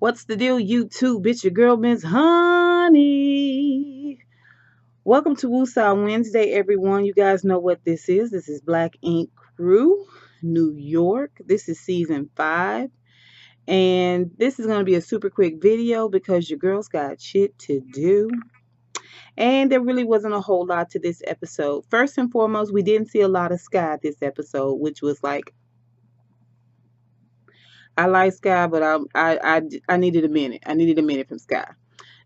What's the deal, YouTube? Bitch, your girl, Miss Honey. Welcome to Woosah Wednesday, everyone. You guys know what this is. This is Black Ink Crew, New York. This is season 5. And this is going to be a super quick video because your girl's got shit to do. And there really wasn't a whole lot to this episode. First and foremost, we didn't see a lot of Sky this episode, which was like, I like Sky, but I needed a minute. I needed a minute from Sky.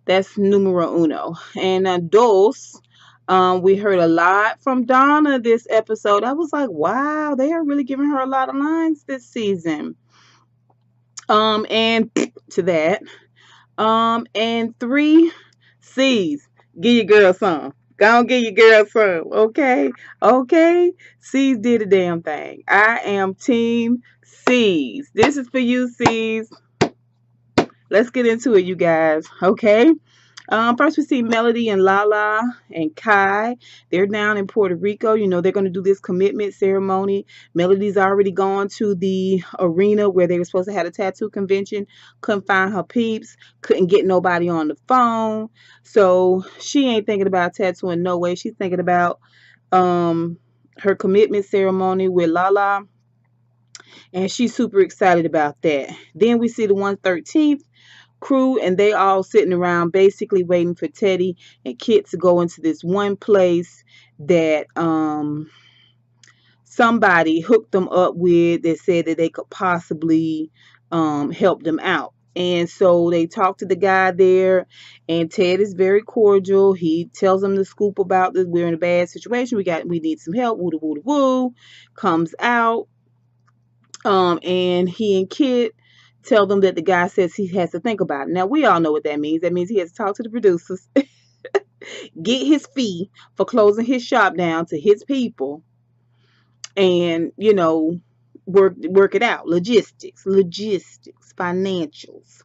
That's numero uno. And dos, we heard a lot from Donna this episode. I was like, wow, they are really giving her a lot of lines this season. And to that. And 3 C's. Give your girl some. Go on, give your girl some. Okay? Okay? C's did a damn thing. I am team C's. This is for you, C's. Let's get into it, you guys. Okay? First, we see Melody and Lala and Kai. They're down in Puerto Rico. You know, they're going to do this commitment ceremony. Melody's already gone to the arena where they were supposed to have a tattoo convention. Couldn't find her peeps. Couldn't get nobody on the phone. So she ain't thinking about tattooing no way. She's thinking about her commitment ceremony with Lala. And she's super excited about that. Then we see the 113th crew, and they all sitting around basically waiting for Teddy and Kit to go into this one place that somebody hooked them up with that said that they could possibly help them out. And so they talk to the guy there, and Ted is very cordial. He tells them the scoop about this. We're in a bad situation. We need some help. Woo woo woo. Comes out. And he and Kit tell them that the guy says he has to think about it. Now, we all know what that means. That means he has to talk to the producers, get his fee for closing his shop down to his people, and, you know, work it out. Logistics, financials.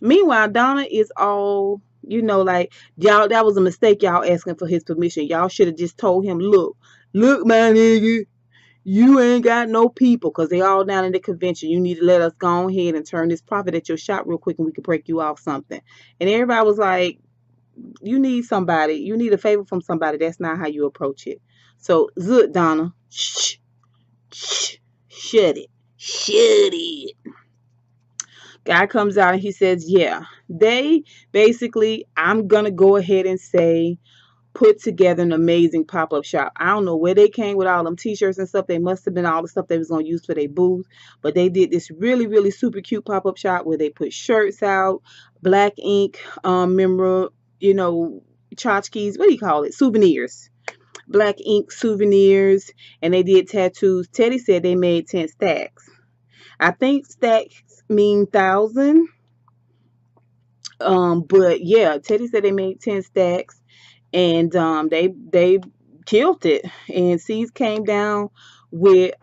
Meanwhile, Donna is all, you know, like, y'all, that was a mistake, y'all asking for his permission. Y'all should have just told him, look, my nigga, you ain't got no people, because they all down in the convention. You need to let us go ahead and turn this profit at your shop real quick, and we can break you off something. And everybody was like, you need somebody. You need a favor from somebody. That's not how you approach it. So, zut, Donna. Shh. Shut it. Guy comes out and he says, yeah, they basically, I'm going to go ahead and say, put together an amazing pop-up shop. I don't know where they came with all them t-shirts and stuff. They must have been all the stuff they was going to use for their booth. But they did this really, really super cute pop-up shop where they put shirts out, black ink, you know, tchotchkes, what do you call it? Souvenirs. Black ink souvenirs. And they did tattoos. Teddy said they made 10 stacks. I think stacks mean 1,000. But yeah, Teddy said they made 10 stacks. And they killed it. And C's came down with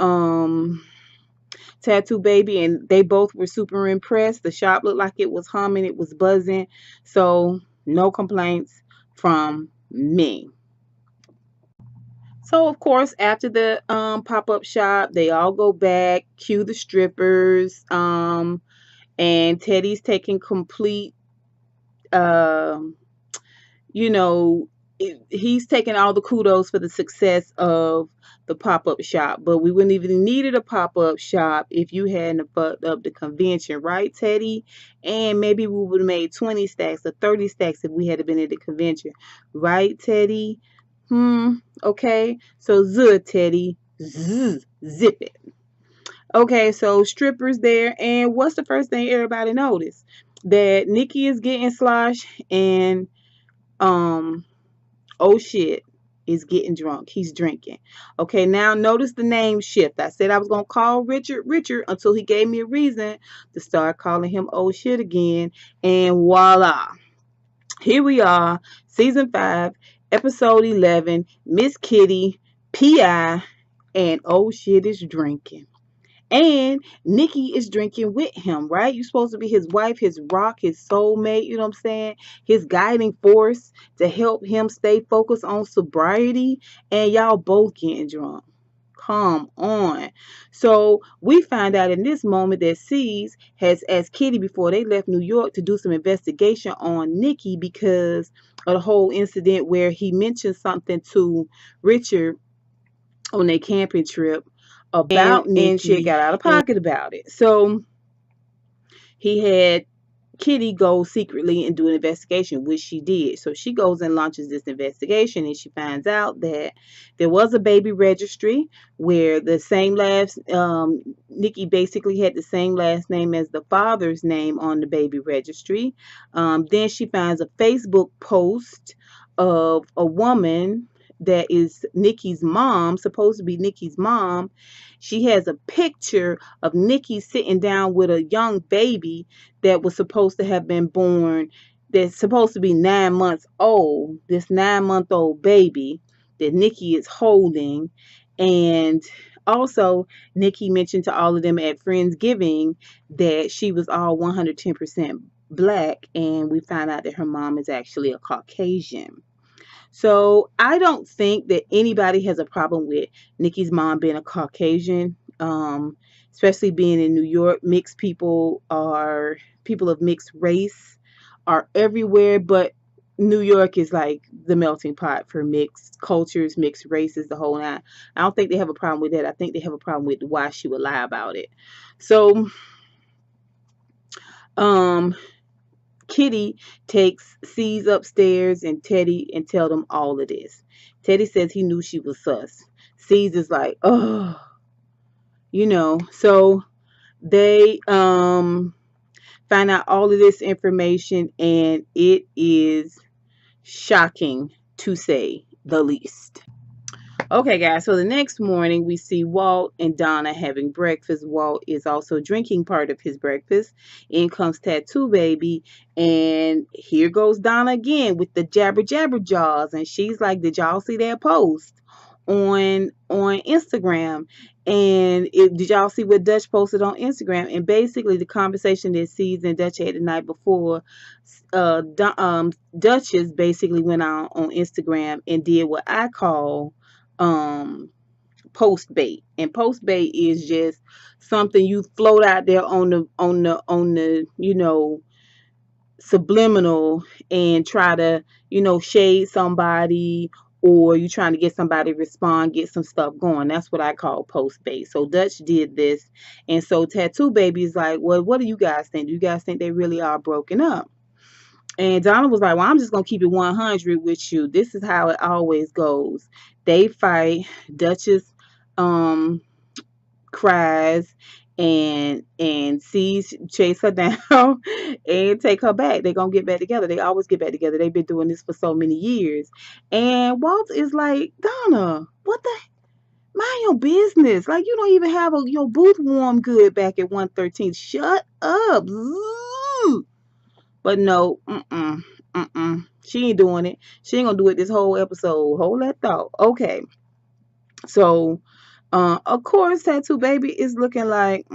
Tattoo Baby, and they both were super impressed. The shop looked like it was humming, it was buzzing. So no complaints from me. So of course, after the pop-up shop, they all go back, cue the strippers, and Teddy's taking complete you know, he's taking all the kudos for the success of the pop-up shop. But we wouldn't even needed a pop-up shop if you hadn't fucked up the convention, right, Teddy? And maybe we would have made 20 stacks or 30 stacks if we had been at the convention, right, Teddy? Okay, so Teddy, zip it. Okay, so strippers there, and what's the first thing everybody noticed? That Nikki is getting slosh, and oh shit, is getting drunk. He's drinking. Okay, now notice the name shift. I said I was going to call Richard until he gave me a reason to start calling him oh shit again. And voila. Here we are, season 5, episode 11, Miss Kitty, P.I., and oh shit is drinking. And Nikki is drinking with him, right? You're supposed to be his wife, his rock, his soulmate, you know what I'm saying? His guiding force to help him stay focused on sobriety. And y'all both getting drunk. come on. So we find out in this moment that C's has asked Kitty before they left New York to do some investigation on Nikki because of the whole incident where he mentioned something to Richard on their camping trip about Nikki, and she got out of pocket about it. So he had Kitty go secretly and do an investigation, which she did. So she goes and launches this investigation, and she finds out that there was a baby registry where the same last, Nikki basically had the same last name as the father's name on the baby registry. Then she finds a Facebook post of a woman that is Nikki's mom, supposed to be Nikki's mom. She has a picture of Nikki sitting down with a young baby that was supposed to have been born, that's supposed to be 9 months old, this 9-month-old baby that Nikki is holding. And also, Nikki mentioned to all of them at Friendsgiving that she was all 110% black, and we found out that her mom is actually a Caucasian. So I don't think that anybody has a problem with Nikki's mom being a Caucasian, especially being in New York. Mixed people of mixed race are everywhere, but New York is like the melting pot for mixed cultures, mixed races, the whole nine. I don't think they have a problem with that. I think they have a problem with why she would lie about it. So, Kitty takes C's upstairs and Teddy and tell them all of this. Teddy says he knew she was sus. C's is like, oh, so they find out all of this information, and it is shocking to say the least. Okay, guys, so the next morning we see Walt and Donna having breakfast. Walt is also drinking part of his breakfast. In comes Tattoo Baby, and here goes Donna again with the jabber jaws, and she's like, did y'all see that post on Instagram? And did y'all see what Dutch posted on Instagram? And basically the conversation that Cesar and Dutch had the night before, Dutchess basically went on Instagram and did what I call post bait. And post bait is just something you float out there on the subliminal, and try to shade somebody, or you trying to get somebody to respond, get some stuff going. That's what I call post bait. So Dutch did this, and so Tattoo Baby is like, well, what do you guys think? Do you guys think they really are broken up? And Donna was like, well, I'm just going to keep it 100 with you. This is how it always goes. They fight. Duchess cries, and sees chase her down and take her back. They're going to get back together. They always get back together. They've been doing this for so many years. And Walt is like, Donna, what the? Mind your business. Like, you don't even have your booth warm good back at 113. Shut up. But no, she ain't doing it. She ain't gonna do it this whole episode. Hold that thought. Okay. So, of course, Tattoo Baby is looking like,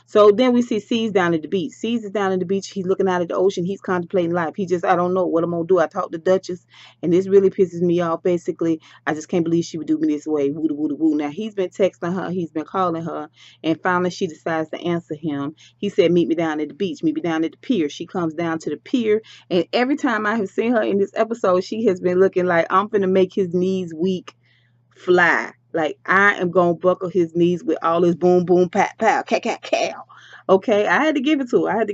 So then we see C's down at the beach. C's is down at the beach. He's looking out at the ocean. He's contemplating life. I don't know what I'm going to do. I talked to Duchess, and this really pisses me off. Basically, I just can't believe she would do me this way. Woo, woo, woo. Now, he's been texting her. He's been calling her. And finally, she decides to answer him. He said, meet me down at the beach. Meet me down at the pier. She comes down to the pier. And every time I have seen her in this episode, she has been looking like, I'm finna make his knees weak fly. Like, I am going to buckle his knees with all this boom, boom, pat, pow, cat, cat, cow. Okay, I had to give it to her.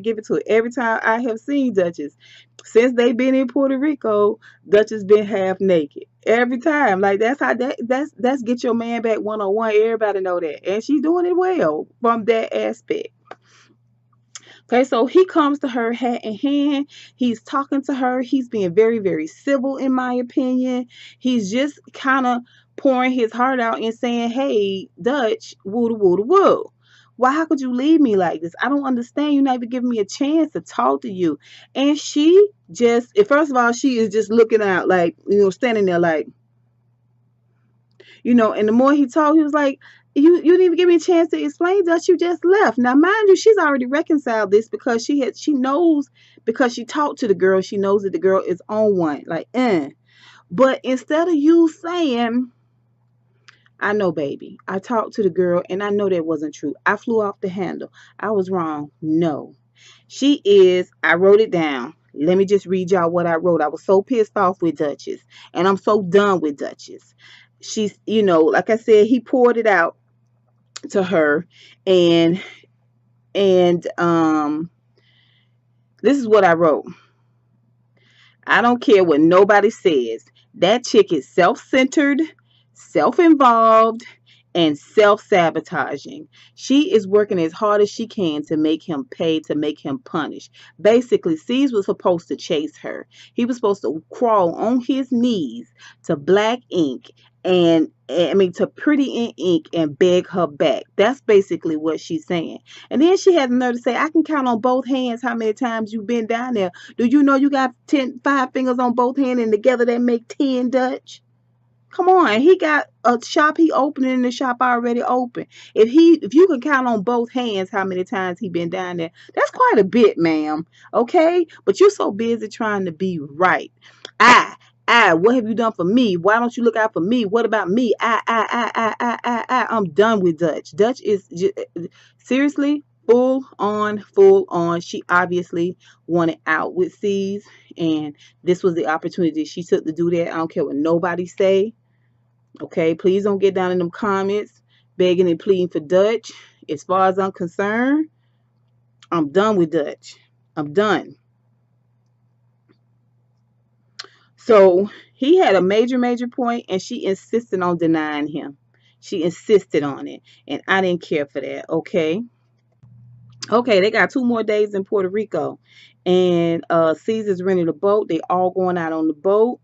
Every time I have seen Duchess, since they've been in Puerto Rico, Duchess been half naked. Every time. Like, that's get your man back 101. Everybody know that. And she's doing it well from that aspect. Okay, so he comes to her hat in hand. He's talking to her. He's being very, very civil, in my opinion. He's just kind of pouring his heart out and saying, hey, Dutch, woo, woo, woo. How could you leave me like this? I don't understand. You're not even giving me a chance to talk to you. And she just, first of all, she is just looking out like, standing there like, and the more he talked, he was like, you didn't even give me a chance to explain, Dutch. You just left. Now, mind you, she's already reconciled this because she knows, because she talked to the girl, she knows that the girl is on one. Like, But instead of you saying, I know, baby. I talked to the girl and I know that wasn't true. I flew off the handle. I was wrong. No. She is, I wrote it down. Let me just read y'all what I wrote. I was so pissed off with Dutchess. And I'm so done with Dutchess. She's, like I said, he poured it out to her. And this is what I wrote. I don't care what nobody says. That chick is self-centered, self-involved, and self-sabotaging. She is working as hard as she can to make him pay, to make him punish. Basically, C's was supposed to chase her. He was supposed to crawl on his knees to black ink to pretty in ink and beg her back. That's basically what she's saying. And then she has the nerve to say, I can count on both hands how many times you've been down there. Do you know you got 5 fingers on both hands and together they make 10, Dutch? Come on, he got a shop he opening and the shop already open. If you can count on both hands how many times he been down there, that's quite a bit, ma'am. Okay? But you're so busy trying to be right. What have you done for me? Why don't you look out for me? What about me? I'm done with Dutch. Dutch is just, seriously full on. She obviously wanted out with C's, and this was the opportunity she took to do that. I don't care what nobody say. Okay, please don't get down in them comments begging and pleading for Dutch. As far as I'm concerned, I'm done with Dutch. I'm done. So he had a major point, and she insisted on denying him. She insisted on it, and I didn't care for that. Okay, they got 2 more days in Puerto Rico, and Caesar's rented a boat. They all going out on the boat.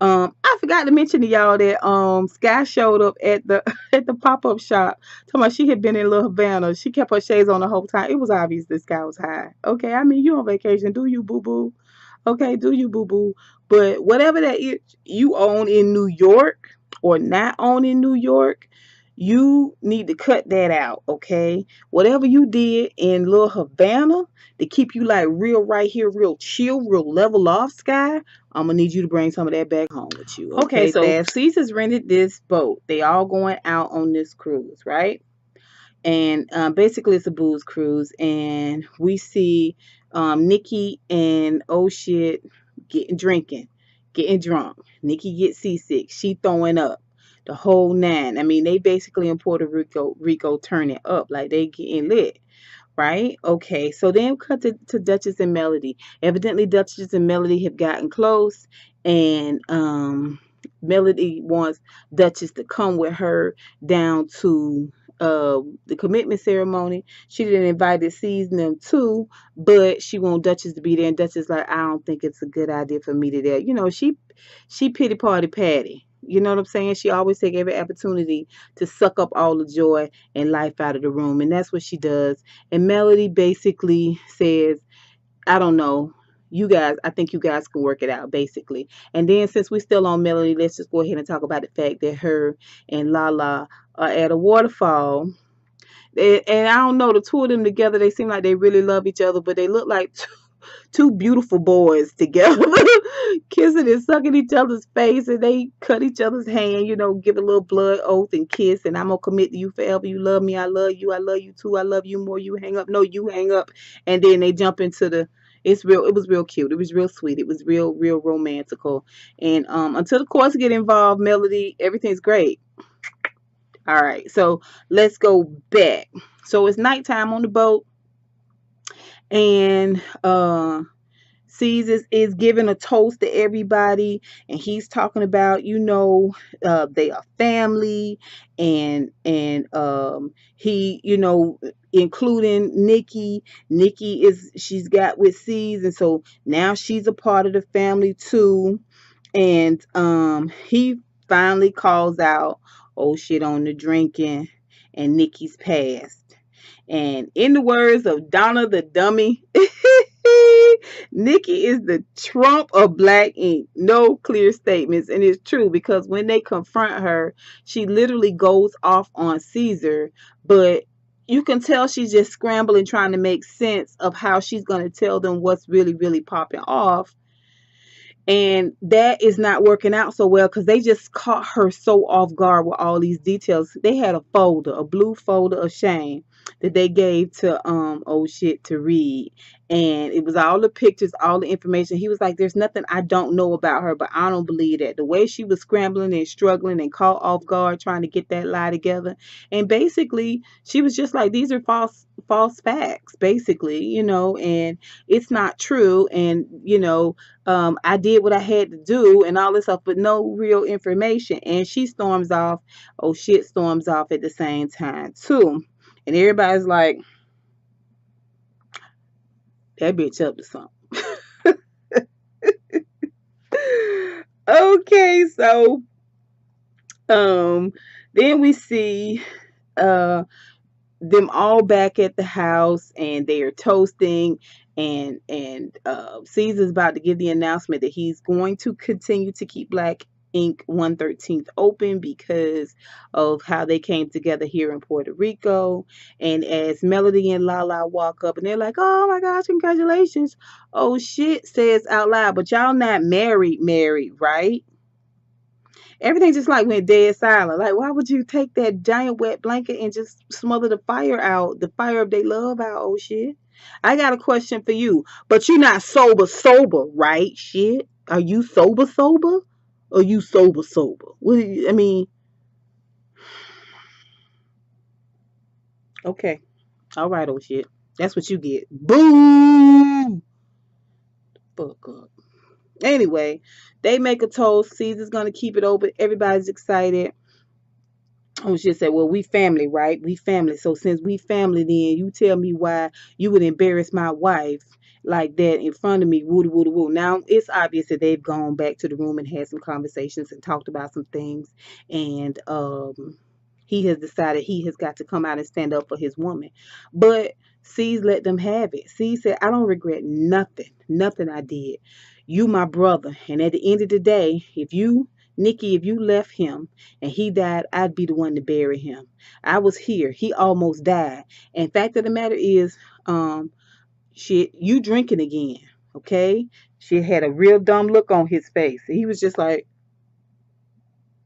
I forgot to mention to y'all that Sky showed up at the at the pop-up shop. Talking about she had been in Little Havana. She kept her shades on the whole time. It was obvious this guy was high. Okay, I mean, you on vacation, do you, boo-boo? Okay, do you, boo-boo? But whatever that is you own in New York or not own in New York, you need to cut that out, okay? Whatever you did in Little Havana to keep you like real right here, real chill, real level off, Sky, I'm gonna need you to bring some of that back home with you. Okay, so Caesar's rented this boat. They all going out on this cruise, right? And basically it's a booze cruise, and we see Nikki and getting drunk. Nikki gets seasick. She throwing up. The whole 9. I mean, they basically in Puerto Rico turning up, like they getting lit. Right? Okay, so then cut to Dutchess and Melody. Evidently, Dutchess and Melody have gotten close, and Melody wants Dutchess to come with her down to the commitment ceremony. She didn't invite C's and them too, but she wants Dutchess to be there, and Dutchess like, I don't think it's a good idea for me to there. She pity party Patty. You know what I'm saying? She always take every opportunity to suck up all the joy and life out of the room, and that's what she does. And Melody basically says, I don't know, I think you guys can work it out, basically. And then since we're still on Melody, let's just go ahead and talk about the fact that her and Lala are at a waterfall. And I don't know, the 2 of them together, they seem like they really love each other, but they look like two beautiful boys together, kissing and sucking each other's face, and they cut each other's hand, give a little blood oath and kiss, and I'm gonna commit to you forever. You love me, I love you too, I love you more. You hang up, no, you hang up, and then they jump into it was real cute, it was real sweet, it was real romantical. And until the courts get involved, Melody, everything's great. All right, so let's go back. So it's nighttime on the boat, and Caesar is giving a toast to everybody, and he's talking about, they are family, and he, including Nikki. She's got with Caesar, and so now she's a part of the family too. And he finally calls out, oh shit, on the drinking, and Nikki's passed. And in the words of Donna the Dummy, Nikki is the Trump of black ink. No clear statements. And it's true, because when they confront her, she literally goes off on Cesar, but you can tell she's just scrambling, trying to make sense of how she's going to tell them what's really popping off. And that is not working out so well because they just caught her so off guard with all these details. They had a folder, a blue folder of shame that they gave to old shit to read. And it was all the pictures, all the information. He was like, there's nothing I don't know about her, but I don't believe that. The way she was scrambling and struggling and caught off guard trying to get that lie together. And basically she was just like, these are false facts, basically, and it's not true. And I did what I had to do and all this stuff, but no real information. And she storms off. Oh shit, storms off at the same time too. And everybody's like, that bitch up to something. Okay, so then we see them all back at the house and they are toasting, and Caesar's about to give the announcement that he's going to continue to keep Black Ink 113th open because of how they came together here in Puerto Rico. And as Melody and Lala walk up and they're like, oh my gosh, congratulations. Oh shit, says out loud, but y'all not married, right? Everything just like went dead silent. Like, why would you take that giant wet blanket and just smother the fire out, the fire of their love out? Oh shit. I got a question for you. But you're not sober, right? Shit. Are you sober? Or you sober? What do you, I mean, okay. All right, oh shit. That's what you get. Boom. Fuck up. Anyway, they make a toast. Caesar's gonna keep it open. Everybody's excited. Oh, she said, well, we family, right? We family. So since we family, then you tell me why you would embarrass my wife like that in front of me. Woo, woo, woo. Now, it's obvious that they've gone back to the room and had some conversations and talked about some things. And he has decided he has got to come out and stand up for his woman. But C's let them have it. C said, I don't regret nothing I did. You my brother. And at the end of the day, Nikki, if you left him and he died, I'd be the one to bury him. I was here. He almost died. And fact of the matter is, shit, you drinking again. Okay? She had a real dumb look on his face. He was just like,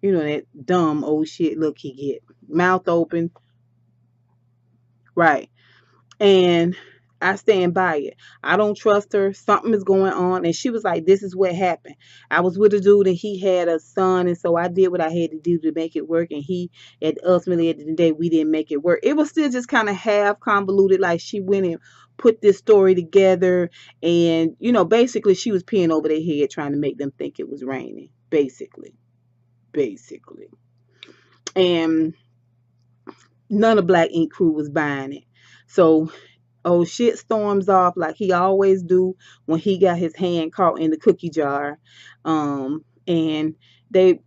that dumb old shit look he get. Mouth open. Right. And I stand by it. I don't trust her. Something is going on. And she was like, this is what happened. I was with a dude and he had a son. And so I did what I had to do to make it work. And ultimately at the end of the day, we didn't make it work. It was still just kind of half convoluted. Like she went and put this story together. And, basically she was peeing over their head trying to make them think it was raining. Basically. And none of Black Ink crew was buying it. So oh shit storms off like he always do when he got his hand caught in the cookie jar. And they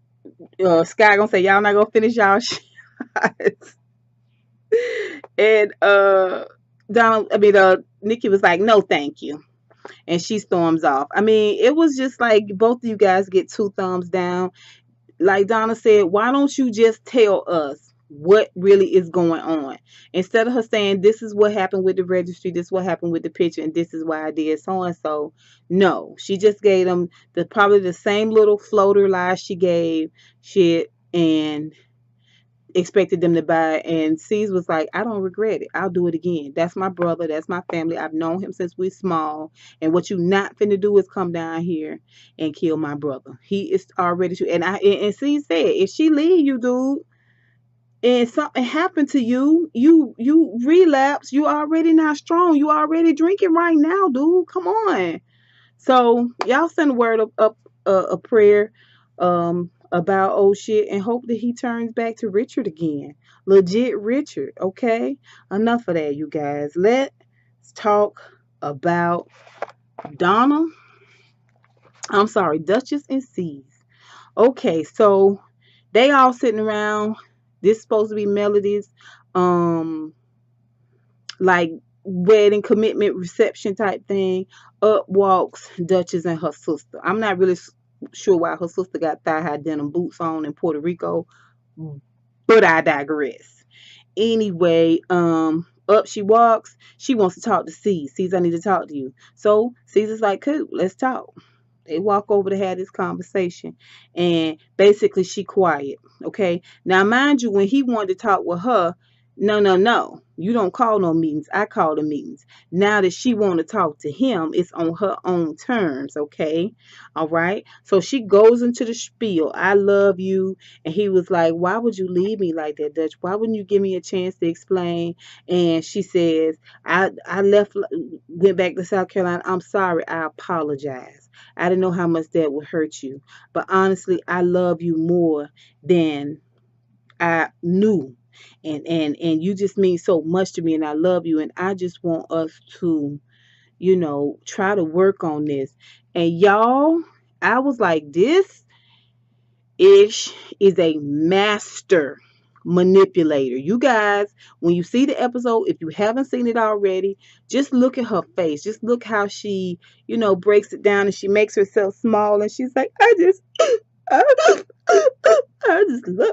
Sky gonna say y'all not gonna finish y'all shots. And Nikki was like, no thank you. And she storms off. I mean, it was just like both of you guys get 2 thumbs down. Like Donna said, why don't you just tell us what really is going on? Instead of her saying, this is what happened with the registry, this is what happened with the picture, and this is why I did so and so. No, she just gave them probably the same little floater lie she gave shit and expected them to buy it. And C's was like, I don't regret it. I'll do it again. That's my brother. That's my family. I've known him since we're small. And what you not finna do is come down here and kill my brother. He is already to. And C said, if she leave you, dude, and something happened to you, you relapse. You already not strong. You already drinking right now, dude. Come on. So y'all send a word up a prayer about old shit and hope that he turns back to Richard again. Legit Richard, okay? Enough of that, you guys. Let's talk about Dutchess and C's. Okay, so they all sitting around. This is supposed to be Melody's like wedding commitment reception type thing. Up walks Dutchess and her sister. I'm not really sure why her sister got thigh-high denim boots on in Puerto Rico, but I digress. Anyway, up she walks. She wants to talk to C's. C's, I need to talk to you. So C's is like, cool, let's talk. They walk over to have this conversation, and basically she quiet. Okay. Now, mind you, when he wanted to talk with her, no, no, no. You don't call no meetings. I call the meetings. Now that she want to talk to him, it's on her own terms. Okay. All right. So she goes into the spiel. I love you. And he was like, why would you leave me like that, Dutch? Why wouldn't you give me a chance to explain? And she says, I left, went back to South Carolina. I'm sorry. I apologize. I didn't know how much that would hurt you. But honestly, I love you more than I knew. And you just mean so much to me, and I love you, and I just want us to, try to work on this. And y'all, I was like, this ish is a master manipulator. You guys, when you see the episode, if you haven't seen it already, just look at her face. Just look how she, breaks it down, and she makes herself small, and she's like, I just love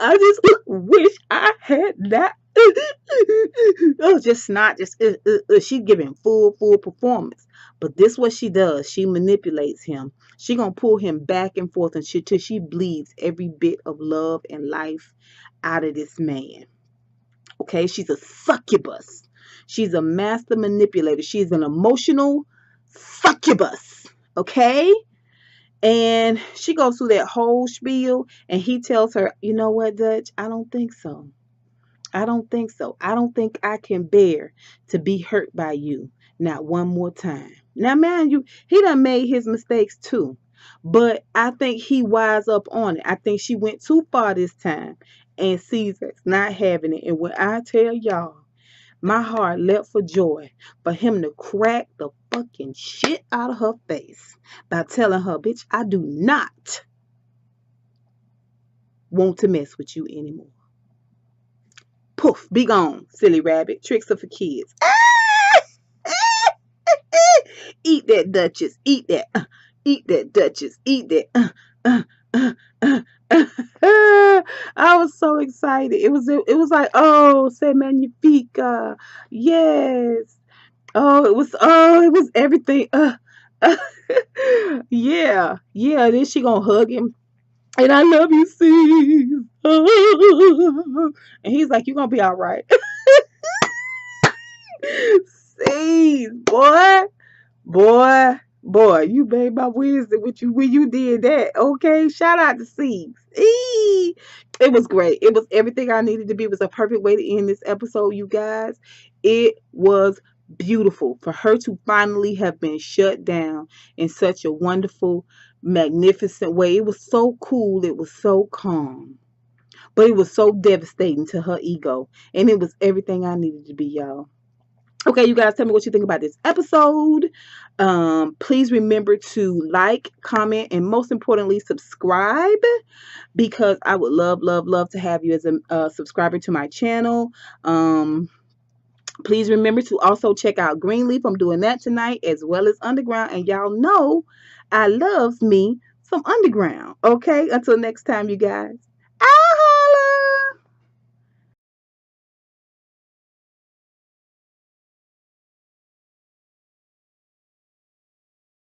I just wish I had that. Oh, just not just she's giving full performance. But this what she does. She manipulates him. She gonna pull him back and forth and shit till she bleeds every bit of love and life out of this man. Okay, she's a succubus. She's a master manipulator. She's an emotional succubus. Okay. And she goes through that whole spiel, and he tells her, you know what, Dutch? I don't think so. I don't think so. I don't think I can bear to be hurt by you. Not one more time. Now, man, he done made his mistakes too. But I think he wise up on it. I think she went too far this time. And Caesar's not having it. And when I tell y'all, my heart leapt for joy for him to crack the fucking shit out of her face by telling her, bitch, I do not want to mess with you anymore. Poof, be gone, silly rabbit. Tricks are for kids. Eat that, Duchess. Eat that. Eat that, Duchess. Eat that. I was so excited. It was like, oh, se magnifica. Yes. It was everything. Yeah. Yeah. Then she gonna hug him. And I love you, Steve. And he's like, you're gonna be all right. See, boy, you made my wisdom with you when you did that. Okay, shout out to Steve. It was great. It was everything I needed to be. It was a perfect way to end this episode, you guys. It was beautiful for her to finally have been shut down in such a wonderful, magnificent way. It was so cool. It was so calm. But it was so devastating to her ego. And it was everything I needed to be, y'all. Okay, you guys, tell me what you think about this episode. Please remember to like, comment, and most importantly, subscribe, because I would love to have you as a subscriber to my channel. Please remember to also check out Greenleaf. I'm doing that tonight, as well as Underground. And y'all know I loves me some Underground. Okay, until next time, you guys.